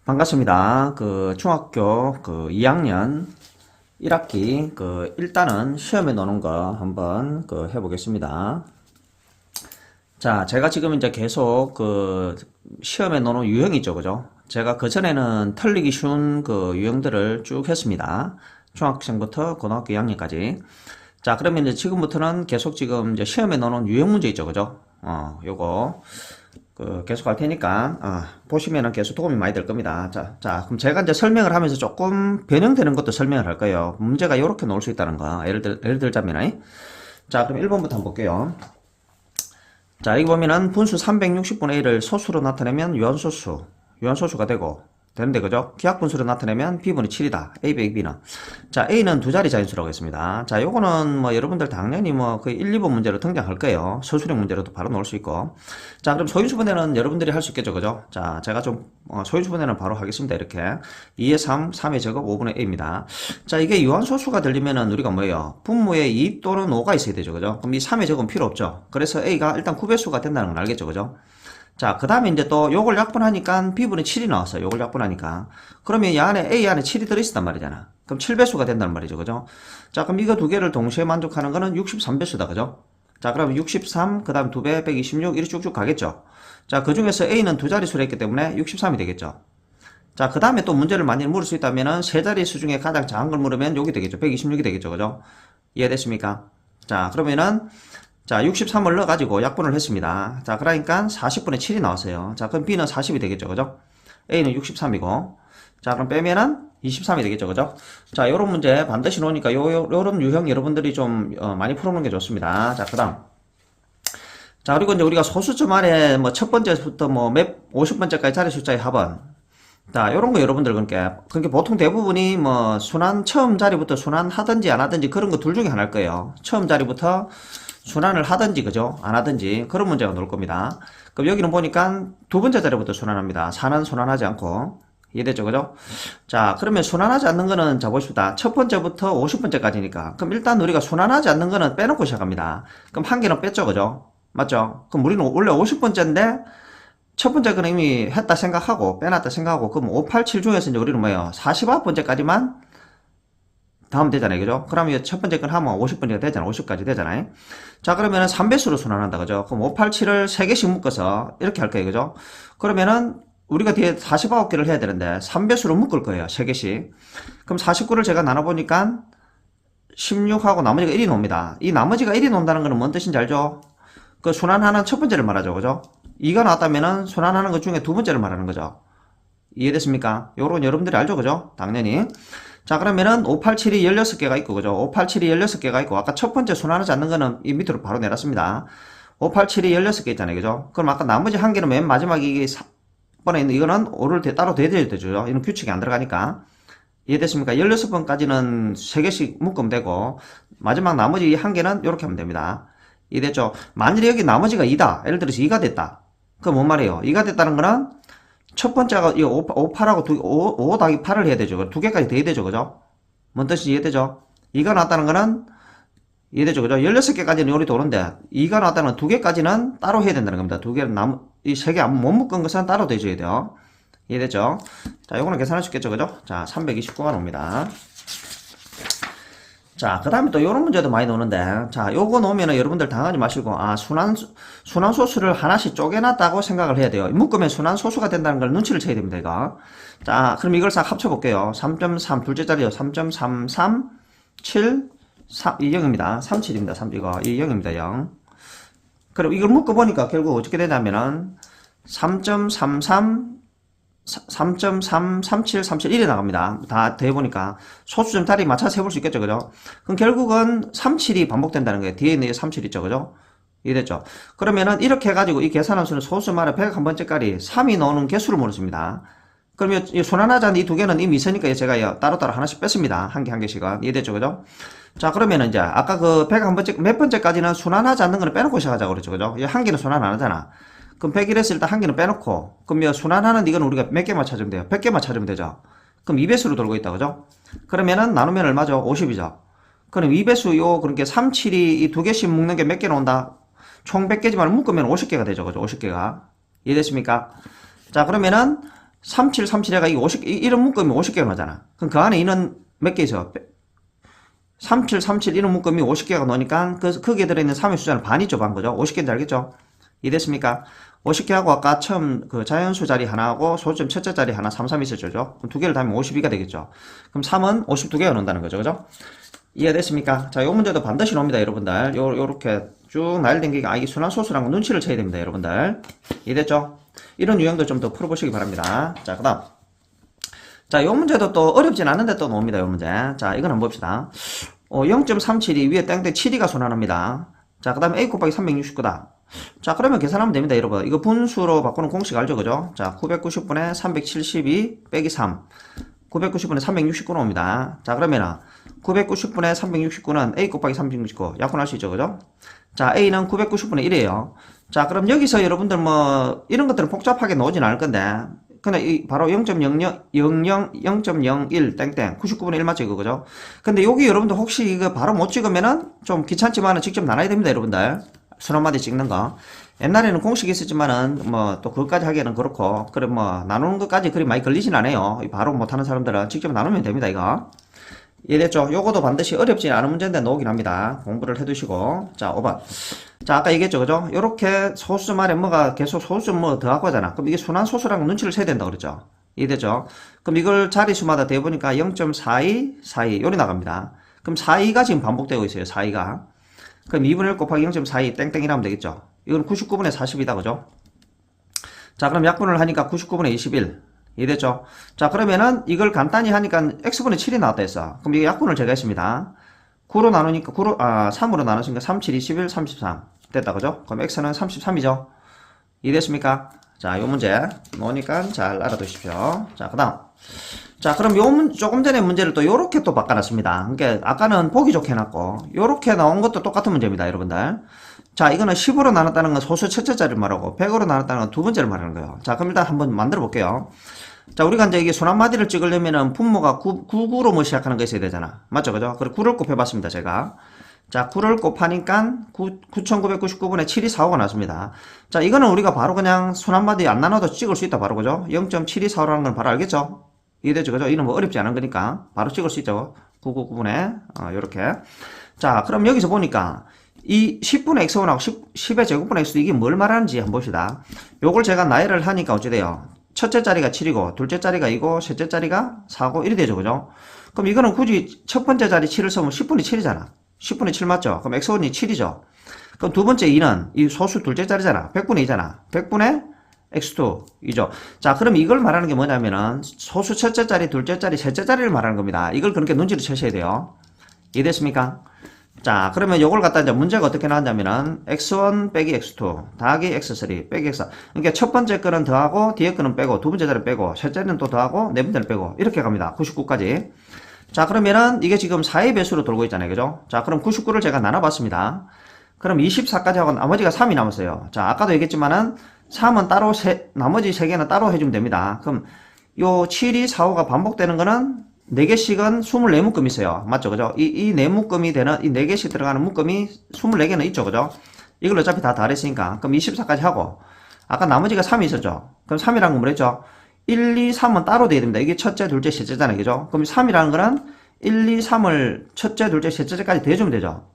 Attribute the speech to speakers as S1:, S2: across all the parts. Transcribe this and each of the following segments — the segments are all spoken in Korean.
S1: 반갑습니다. 중학교 2학년 1학기 일단은 시험에 넣는 거 한번 해보겠습니다. 자, 제가 지금 이제 계속 시험에 넣는 유형이 있죠, 그죠? 제가 그전에는 틀리기 쉬운 유형들을 쭉 했습니다. 중학생부터 고등학교 2학년까지. 자, 그러면 이제 지금부터는 계속 지금 이제 시험에 넣는 유형 문제 있죠, 그죠? 요거. 계속 할 테니까, 보시면은 계속 도움이 많이 될 겁니다. 자, 그럼 제가 이제 설명을 하면서 조금 변형되는 것도 설명을 할 거예요. 문제가 이렇게 나올 수 있다는 거. 예를 들자면, 자, 그럼 1번부터 한번 볼게요. 자, 여기 보면은 분수 360분의 1을 소수로 나타내면 유한소수가 되는데, 그죠? 기하분수로 나타내면 B분이 7이다. A, B, B는. 자, A는 두 자리 자연수라고 했습니다. 자, 요거는 여러분들 당연히 거의 1, 2번 문제로 등장할 거예요. 서술형 문제로도 바로 나올 수 있고. 자, 그럼 소인수분해는 여러분들이 할 수 있겠죠, 그죠? 자, 제가 소인수분해는 바로 하겠습니다. 이렇게. 2의 3, 3의 제곱 5분의 A입니다. 자, 이게 유한소수가 되려면은 우리가 뭐예요? 분모에 2 또는 5가 있어야 되죠, 그죠? 그럼 이 3의 제곱은 필요 없죠. 그래서 A가 일단 구배수가 된다는 건 알겠죠, 그죠? 자, 그 다음에 이제 또 요걸 약분하니까 B분이 7이 나왔어요. 요걸 약분하니까. 그러면 이 안에 A 안에 7이 들어있단 말이잖아. 그럼 7배수가 된단 말이죠. 그죠? 자, 그럼 이거 두 개를 동시에 만족하는 거는 63배수다. 그죠? 자, 그러면 63, 그 다음 2배, 126, 이렇게 쭉쭉 가겠죠? 자, 그 중에서 A는 두 자릿수로 했기 때문에 63이 되겠죠? 자, 그 다음에 또 문제를 많이 물을 수 있다면은 세 자릿수 중에 가장 작은 걸 물으면 여기 되겠죠? 126이 되겠죠? 그죠? 이해됐습니까? 자, 그러면은 자, 63을 넣어가지고 약분을 했습니다. 자, 그러니까 40분의 7이 나왔어요. 자, 그럼 B는 40이 되겠죠, 그죠? A는 63이고. 자, 그럼 빼면은 23이 되겠죠, 그죠? 자, 요런 문제 반드시 놓으니까 요런 유형 여러분들이 좀 많이 풀어놓는 게 좋습니다. 자, 그 다음. 자, 그리고 이제 우리가 소수점 안에 첫 번째부터 50번째까지 자리 숫자의 합은. 자, 요런 거 여러분들 그러니까 보통 대부분이 순환 처음 자리부터 순환하든지 안 하든지 그런 거 둘 중에 하나일 거예요. 처음 자리부터 순환을 하든지, 그죠? 안 하든지, 그런 문제가 나올 겁니다. 그럼 여기는 보니까 두 번째 자리부터 순환합니다. 4는 순환하지 않고. 이해됐죠, 그죠? 자, 그러면 순환하지 않는 거는, 자, 보십시다. 첫 번째부터 50번째까지니까. 그럼 일단 우리가 순환하지 않는 거는 빼놓고 시작합니다. 그럼 한 개는 뺐죠, 그죠? 맞죠? 그럼 우리는 원래 50번째인데, 첫 번째 거는 이미 했다 생각하고, 빼놨다 생각하고, 그럼 5, 8, 7 중에서 이제 우리는 뭐예요? 49번째까지만 다음 되잖아요. 그죠? 그러면 첫 번째 건 하면 50번째가 되잖아요. 50까지 되잖아요. 자, 그러면은 3배수로 순환한다. 그죠? 그럼 5, 8, 7을 3개씩 묶어서 이렇게 할 거예요. 그죠? 그러면은 우리가 뒤에 49개를 해야 되는데 3배수로 묶을 거예요. 3개씩. 그럼 49를 제가 나눠보니까 16하고 나머지가 1이 놉니다. 이 나머지가 1이 논다는 거는 뭔 뜻인지 알죠? 그 순환하는 첫 번째를 말하죠. 그죠? 2가 나왔다면은 순환하는 것 중에 두 번째를 말하는 거죠. 이해됐습니까? 요런 여러분들이 알죠? 그죠? 당연히. 자, 그러면은 587이 16개가 있고, 그죠? 587이 16개가 있고, 아까 첫 번째 순환하지 않는 거는 이 밑으로 바로 내놨습니다. 587이 16개 있잖아요. 그죠? 그럼 아까 나머지 한 개는 맨 마지막에 이게 4번에 있는 이거는 5를 따로 대줘야 되죠. 이건 규칙이 안 들어가니까. 이해됐습니까? 16번까지는 3개씩 묶으면 되고, 마지막 나머지 한 개는 이렇게 하면 됩니다. 이해됐죠? 만일에 여기 나머지가 2다. 예를 들어서 2가 됐다. 그럼 뭔 말이에요? 2가 됐다는 거는 첫 번째가 이 5, 8하고 5 더하기 8을 해야 되죠. 두 개까지 돼야 되죠. 그죠? 뭔 뜻인지 이해되죠? 2가 나왔다는 거는 이해되죠. 그죠? 16개까지는 요리 도는데 2가 나왔다는 건 두 개까지는 따로 해야 된다는 겁니다. 두 개는 이 세 개 못 묶은 것은 따로 대줘야 돼요. 이해됐죠? 자, 요거는 계산할 수 있겠죠. 그죠? 자, 329가 나옵니다. 자, 그 다음에 또 요런 문제도 많이 나오는데, 자, 요거 놓으면은 여러분들 당하지 마시고, 순환소수를 하나씩 쪼개놨다고 생각을 해야 돼요. 묶으면 순환소수가 된다는 걸 눈치를 채야 됩니다, 이거. 자, 그럼 이걸 싹 합쳐볼게요. 3.3, 둘째 자리요. 3.337, 2 0입니다. 37입니다. 이거. 2 0입니다, 0. 그럼 이걸 묶어보니까 결국 어떻게 되냐면은, 3.33, 3.337, 371이 나갑니다. 다 더해보니까 소수점 자리 맞춰서 해볼 수 있겠죠, 그죠? 그럼 결국은 37이 반복된다는 거예요. 뒤에 있는 37 있죠, 그죠? 이해됐죠? 그러면은 이렇게 해가지고 이 계산함수는 소수점 안에 101번째까지 3이 나오는 개수를 물었습니다. 그러면 순환하지 않은 이 두 개는 이미 있으니까 제가 따로따로 하나씩 뺐습니다. 한 개 한 개씩은. 이해됐죠, 그죠? 자, 그러면은 이제 아까 101번째, 몇 번째까지는 순환하지 않는 거는 빼놓고 시작하자고 그랬죠, 그죠? 한 개는 순환 안 하잖아. 그럼 100일에서 일단 한 개는 빼놓고, 그럼 순환하는 이건 우리가 몇 개만 찾으면 돼요? 100개만 찾으면 되죠? 그럼 2배수로 돌고 있다, 그죠? 그러면은 나누면 얼마죠? 50이죠? 그럼 2배수 그러니까 37이 이 두 개씩 묶는 게 몇 개 나온다? 총 100개지만 묶으면 50개가 되죠, 그죠? 50개가. 이해됐습니까? 자, 그러면은 3737해가 이 이런 묶음이 50개가 나잖아. 그럼 그 안에 이는 몇 개 있어? 3737 이런 묶음이 50개가 나오니까 거기에 들어있는 3의 숫자는 반이죠, 반 거죠? 50개인지 알겠죠? 이해됐습니까? 50개하고 아까 처음 그 자연수 자리 하나하고 소수점 첫째 자리 하나 3, 3 있었죠, 그죠? 그럼 두 개를 더하면 52가 되겠죠? 그럼 3은 52개가 나온다는 거죠, 그죠? 이해됐습니까? 자, 요 문제도 반드시 나옵니다, 여러분들. 요렇게 쭉 날땡기기, 이게 순환소수라는 거 눈치를 채야 됩니다, 여러분들. 이해됐죠? 이런 유형도 좀 더 풀어보시기 바랍니다. 자, 그 다음. 자, 요 문제도 또 어렵진 않은데 또 나옵니다, 요 문제. 자, 이건 한번 봅시다. 0.372 위에 땡땡 7이가 순환합니다. 자, 그 다음에 a 곱하기 369다. 자, 그러면 계산하면 됩니다, 여러분. 이거 분수로 바꾸는 공식 알죠, 그죠? 자, 990분의 372 빼기 3. 990분의 369 나옵니다. 자, 그러면은 990분의 369는 a 곱하기 369 약분할 수 있죠, 그죠? 자, a는 990분의 1이에요. 자, 그럼 여기서 여러분들 뭐 이런 것들은 복잡하게 나오진 않을 건데 그냥 바로 0.01 땡땡 99분의 1 맞죠, 이거, 그죠? 근데 여기 여러분들 혹시 이거 바로 못 찍으면은 좀 귀찮지만은 직접 나눠야 됩니다, 여러분들. 순환마디 찍는 거. 옛날에는 공식이 있었지만은 뭐 또 그것까지 하기에는 그렇고, 그래 뭐 나누는 것까지 그리 많이 걸리진 않아요. 바로 못하는 사람들은 직접 나누면 됩니다, 이거. 이해됐죠? 요거도 반드시 어렵지 않은 문제인데 나오긴 합니다. 공부를 해두시고. 자, 5번. 자, 아까 얘기했죠, 그죠? 요렇게 소수점 안에 뭐가 계속 소수점 뭐 더하고 하잖아. 그럼 이게 순환소수라는 눈치를 채야 된다 그랬죠? 이해됐죠? 그럼 이걸 자리수마다 대보니까 0.42, 42, 요리 나갑니다. 그럼 42가 지금 반복되고 있어요, 42가. 그럼 2분의 1 곱하기 0.42 땡땡이라면 되겠죠? 이건 99분의 40이다, 그죠? 자, 그럼 약분을 하니까 99분의 21. 이해됐죠? 자, 그러면은 이걸 간단히 하니까 x분의 7이 나왔다 했어. 그럼 이게 약분을 제가 했습니다. 9로 나누니까 3으로 나누니까 3, 7, 21, 33 됐다, 그죠? 그럼 x는 33이죠? 이해됐습니까? 자, 요 문제 놓으니까 잘 알아두십시오. 자, 그 다음. 자, 그럼 조금 전에 문제를 또 요렇게 또 바꿔놨습니다. 그러니까 아까는 보기 좋게 해놨고 요렇게 나온 것도 똑같은 문제입니다, 여러분들. 자, 이거는 10으로 나눴다는 건 소수 첫째 자리를 말하고 100으로 나눴다는 건 두 번째를 말하는 거예요. 자, 그럼 일단 한번 만들어 볼게요. 자, 우리가 이제 이게 순환마디를 찍으려면은 분모가 9로 뭐 시작하는 거 있어야 되잖아. 맞죠, 그죠? 그래 9를 곱해봤습니다, 제가. 자, 9를 곱하니까 9999분의 7이 4호가 나왔습니다. 자, 이거는 우리가 바로 그냥 순환마디 안 나눠도 찍을 수 있다, 바로, 그죠? 0.7245라는 건 바로 알겠죠? 이해되죠, 그죠? 이는 뭐 어렵지 않은 거니까 바로 찍을 수 있죠. 999분의 요렇게. 자, 그럼 여기서 보니까 이 10분의 x원하고 10의 제곱분의 x도 이게 뭘 말하는지 한번 봅시다. 요걸 제가 나열을 하니까 어찌 돼요? 첫째 자리가 7이고 둘째 자리가 2고 셋째 자리가 4고 이리 되죠, 그죠? 그럼 이거는 굳이 첫 번째 자리 7을 써면 10분의 7이잖아. 10분의 7 맞죠? 그럼 x원이 7이죠. 그럼 두 번째 2는 이 소수 둘째 자리잖아. 100분의 2잖아. 100분의 x2이죠. 자, 그럼 이걸 말하는 게 뭐냐면은 소수 첫째 자리, 둘째 자리, 셋째 자리를 말하는 겁니다. 이걸 그렇게 눈치를 채셔야 돼요. 이해됐습니까? 자, 그러면 요걸 갖다 이제 문제가 어떻게 나왔냐면은 x1 빼기 x2 더하기 x3 빼기 x4. 그러니까 첫 번째 거는 더하고 뒤에 거는 빼고 두 번째 자리는 빼고 셋째는 또 더하고 네 번째는 빼고 이렇게 갑니다. 99까지. 자, 그러면은 이게 지금 4의 배수로 돌고 있잖아요, 그죠? 자, 그럼 99를 제가 나눠봤습니다. 그럼 24까지 하고 나머지가 3이 남았어요. 자, 아까도 얘기했지만은 3은 따로 나머지 3개는 따로 해주면 됩니다. 그럼 요 7이 4, 5가 반복되는 거는 4개씩은 24묶음이 있어요. 맞죠? 그죠? 이 4묶음이 되는, 이 4개씩 들어가는 묶음이 24개는 있죠. 그죠? 이걸 어차피 다 더했으니까. 그럼 24까지 하고, 아까 나머지가 3이 있었죠? 그럼 3이라는 건 뭐랬죠? 1, 2, 3은 따로 돼야 됩니다. 이게 첫째, 둘째, 셋째잖아요. 그죠? 그럼 3이라는 거는 1, 2, 3을 첫째, 둘째, 셋째까지 더해주면 되죠.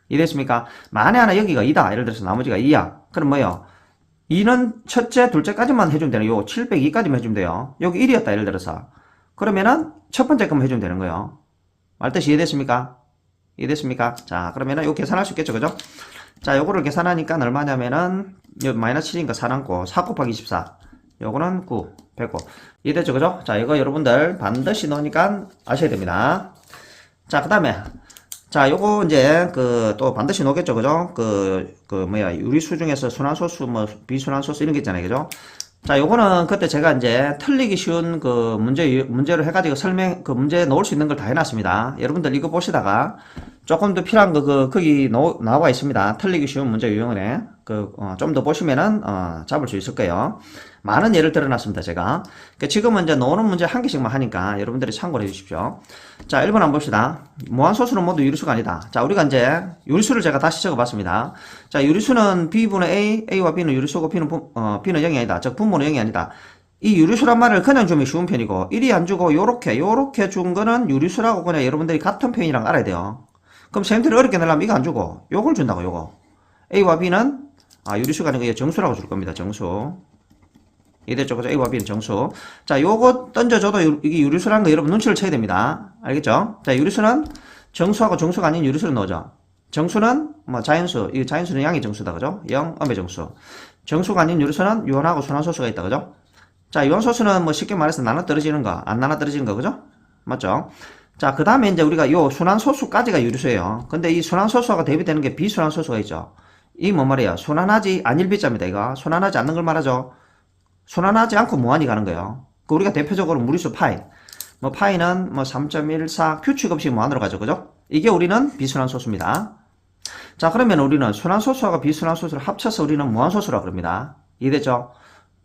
S1: 이해됐습니까? 만에 하나 여기가 2다. 예를 들어서 나머지가 2야. 그럼 뭐예요? 2는 첫째, 둘째까지만 해주면 되는 요 702까지만 해주면 돼요. 여기 1이었다. 예를 들어서. 그러면은 첫 번째 것만 해주면 되는 거예요. 말뜻이 이해됐습니까? 이해됐습니까? 자, 그러면은 요 계산할 수 있겠죠, 그죠? 자, 요거를 계산하니까 얼마냐면은 요 마이너스 7이니까 4 남고 4 곱하기 24 요거는 9 109 이해됐죠, 그죠? 자, 이거 여러분들 반드시 넣으니까 아셔야 됩니다. 자, 그 다음에 자, 요거 이제 또 반드시 넣겠죠, 그죠? 유리수 중에서 순환소수 뭐 비순환소수 이런 게 있잖아요, 그죠? 자, 요거는 그때 제가 이제 틀리기 쉬운 문제를 해가지고 문제 넣을 수 있는 걸 다 해놨습니다. 여러분들 이거 보시다가 조금 더 필요한 거기 나와 있습니다. 틀리기 쉬운 문제 유형에 좀 더 보시면은 잡을 수 있을 거예요. 많은 예를 들어놨습니다, 제가. 지금은 이제 나오는 문제 한 개씩만 하니까 여러분들이 참고를 해 주십시오. 자, 1번 한번 봅시다. 무한소수는 모두 유리수가 아니다. 자, 우리가 이제 유리수를 제가 다시 적어봤습니다. 자, 유리수는 B분의 A와 B는 유리수고 B는 0이 아니다. 즉, 분모는 0이 아니다. 이 유리수란 말을 그냥 주면 쉬운 편이고 1이 안 주고 요렇게 준 거는 유리수라고 그냥 여러분들이 같은 편이랑 알아야 돼요. 그럼 셈트를 어렵게 내려면 이거 안 주고 요걸 준다고 요거. A와 B는 유리수가 아니고 정수라고 줄 겁니다. 정수. 이해됐죠? 그죠? A와 B는 정수. 자, 요거 던져줘도 이게 유리수라는 거 여러분 눈치를 채야 됩니다. 알겠죠? 자, 유리수는 정수하고 정수가 아닌 유리수를 넣어줘. 정수는 뭐 자연수, 이 자연수는 양의 정수다. 그죠? 0, 음의 정수. 정수가 아닌 유리수는 유한하고 순환소수가 있다. 그죠? 자, 유한소수는 뭐 쉽게 말해서 나눠 떨어지는 거, 안 나눠 떨어지는 거. 그죠? 맞죠? 자, 그 다음에 이제 우리가 요 순환소수까지가 유리수예요. 근데 이 순환소수하고 대비되는 게 비순환소수가 있죠. 이 뭔 말이야? 순환하지 않을 비자입니다. 이거. 순환하지 않는 걸 말하죠. 순환하지 않고 무한히 가는 거예요. 그 우리가 대표적으로 무리수 파이. 뭐 파이는 뭐 3.14 규칙 없이 무한으로 가죠. 그죠? 이게 우리는 비순환소수입니다. 자, 그러면 우리는 순환소수하고 비순환소수를 합쳐서 우리는 무한소수라고 그럽니다. 이해됐죠?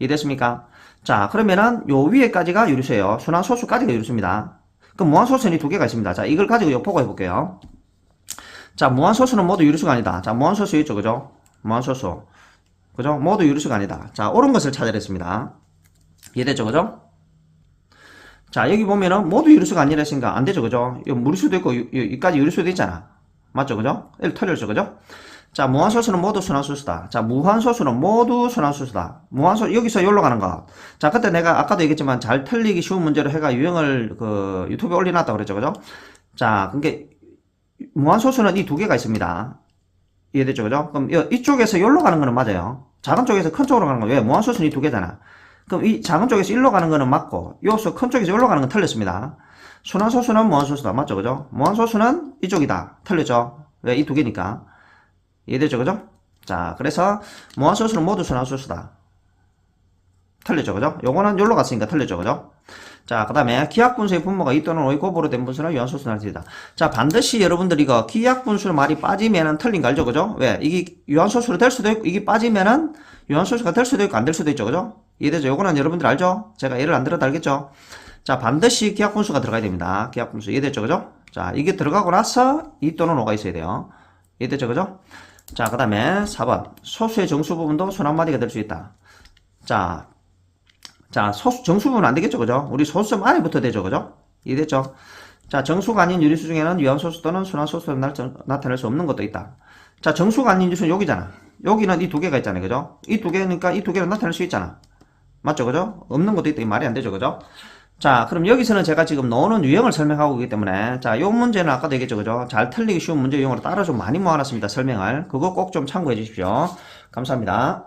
S1: 이해됐습니까? 자, 그러면은 요 위에까지가 유리수예요. 순환소수까지가 유리수입니다. 그럼 무한소수는 이 두 개가 있습니다. 자, 이걸 가지고 보고 해볼게요. 자, 무한소수는 모두 유리수가 아니다. 자, 무한소수 있죠. 그죠? 무한소수. 그죠? 모두 유리수가 아니다. 자, 옳은 것을 찾아냈습니다. 이해됐죠? 그죠? 자, 여기 보면은 모두 유리수가 아니라 했으니까 안 되죠. 그죠? 이 무리수도 있고, 여기까지 유리수도 있잖아. 맞죠? 그죠? 1 털렸죠. 그죠? 자, 무한소수는 모두 순환소수다. 자, 무한소수는 모두 순환소수다. 여기서 여기로 가는 거. 자, 그때 내가 아까도 얘기했지만 잘 틀리기 쉬운 문제로 해가 유형을 유튜브에 올려놨다고 그랬죠. 그죠? 자, 그게 무한소수는 이 두 개가 있습니다. 이해됐죠? 그죠? 그럼 이쪽에서 여기로 가는 거는 맞아요. 작은 쪽에서 큰 쪽으로 가는 거. 왜? 무한소수는 이 두 개잖아. 그럼 이 작은 쪽에서 1로 가는 거는 맞고, 여기서 큰 쪽에서 1로 가는 건 틀렸습니다. 순환소수는 무한소수다. 맞죠? 그죠? 무한소수는 이쪽이다. 틀렸죠? 왜? 이 두 개니까. 이해되죠? 그죠? 자, 그래서 무한소수는 모두 순환소수다. 틀렸죠? 그죠? 요거는 여기로 갔으니까 틀렸죠? 그죠? 자, 그 다음에 기하분수의 분모가 2 또는 5의 곱으로 된 분수는 유한소수는 알지다. 자, 반드시 여러분들 이거 기하분수 말이 빠지면은 틀린 거 알죠? 그죠? 왜? 이게 유한소수로 될 수도 있고, 이게 빠지면은 유한소수가 될 수도 있고, 안 될 수도 있죠? 그죠? 이해되죠? 요거는 여러분들 알죠? 제가 예를 안 들어도 알겠죠? 자, 반드시 기하분수가 들어가야 됩니다. 기하분수. 이해됐죠? 그죠? 자, 이게 들어가고 나서 2 또는 5가 있어야 돼요. 이해됐죠? 그죠? 자, 그 다음에 4번. 소수의 정수 부분도 순한마디가 될 수 있다. 자, 정수 부분은 안 되겠죠? 그죠? 우리 소수점 안에부터 되죠? 그죠? 이해됐죠? 자, 정수가 아닌 유리수 중에는 유한소수 또는 순환소수로 나타낼 수 없는 것도 있다. 자, 정수가 아닌 유리수는 여기잖아. 여기는 이 두 개가 있잖아요. 그죠? 이 두 개니까 이 두 개로 나타낼 수 있잖아. 맞죠? 그죠? 없는 것도 있다. 이 말이 안 되죠? 그죠? 자, 그럼 여기서는 제가 지금 넣어놓은 유형을 설명하고 있기 때문에, 자, 요 문제는 아까도 얘기했죠. 그죠? 잘 틀리기 쉬운 문제 유형으로 따로 좀 많이 모아놨습니다. 설명을. 그거 꼭 좀 참고해 주십시오. 감사합니다.